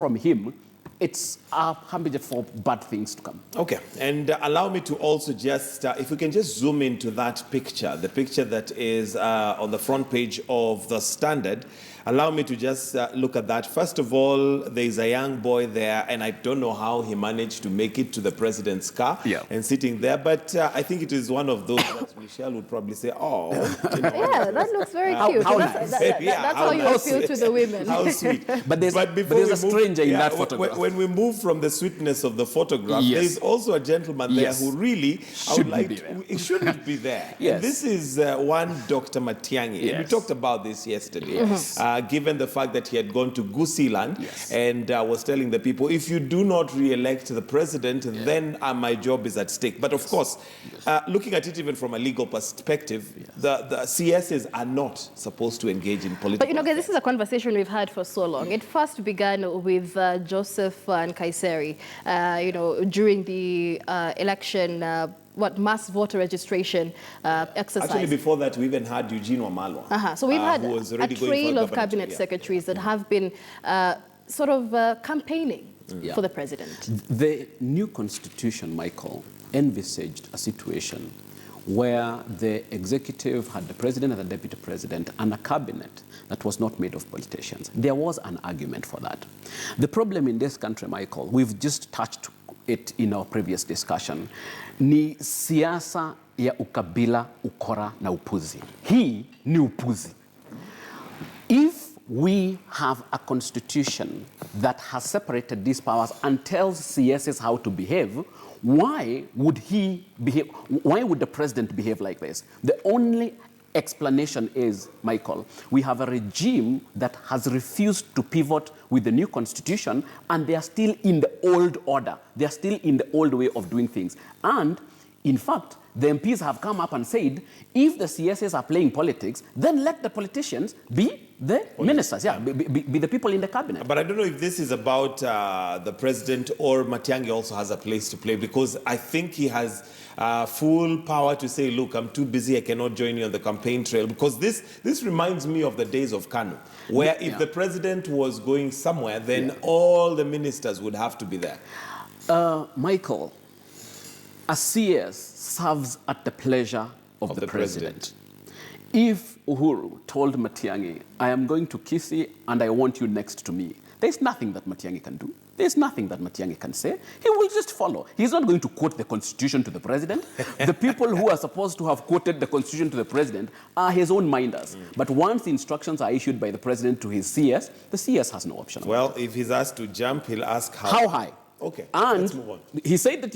from him, it's a habit for bad things to come. Okay, and allow me to also just, if we can just zoom into that picture, the picture that is on the front page of the Standard. Allow me to just look at that. First of all, there is a young boy there, and I don't know how he managed to make it to the president's car and sitting there, but I think it is one of those that Michelle would probably say, oh. You know, yeah, that looks very cute. How That's, nice. that's how you appeal to the women. How sweet. But there's a stranger in that photograph. When we move from the sweetness of the photograph, there's also a gentleman there who really shouldn't be there. Yes. This is one Dr. Matiang'i. Yes. We talked about this yesterday. Given the fact that he had gone to Gusiland and was telling the people, if you do not re-elect the president, then my job is at stake. But of course, looking at it even from a legal perspective, the CSs are not supposed to engage in political. But you know, guys, this is a conversation we've had for so long. It first began with Joseph and Kaiseri, you know, during the election. Mass voter registration exercise. Actually, before that, we even had Eugene Wamalwa. So we've had a trail of cabinet secretaries that have been campaigning for the president. The new constitution, Michael, envisaged a situation where the executive had the president and the deputy president and a cabinet that was not made of politicians. There was an argument for that. The problem in this country, Michael, we've just touched it in our previous discussion, ni siasa ya ukabila, ukora na upuzi. Hii ni upuzi. If we have a constitution that has separated these powers and tells CSs how to behave, why would he behave? Why would the president behave like this? The only explanation is, Michael, we have a regime that has refused to pivot with the new constitution, and they are still in the old order. They are still in the old way of doing things. And in fact, the MPs have come up and said, if the CSs are playing politics, then let the politicians be the ministers, be the people in the cabinet. But I don't know if this is about the president or Matiang'i also has a place to play, because I think he has full power to say, look, I'm too busy, I cannot join you on the campaign trail. Because this reminds me of the days of Kanu, where if the president was going somewhere, then all the ministers would have to be there. Michael, a CS serves at the pleasure of the president. If Uhuru told Matiang'i, I am going to Kisii and I want you next to me, there's nothing that Matiang'i can do. There's nothing that Matiang'i can say. He will just follow. He's not going to quote the Constitution to the president. The people who are supposed to have quoted the Constitution to the president are his own minders. But once the instructions are issued by the president to his CS, the CS has no option. Well, if he's asked to jump, he'll ask how. How high? Okay, and let's move on. He said that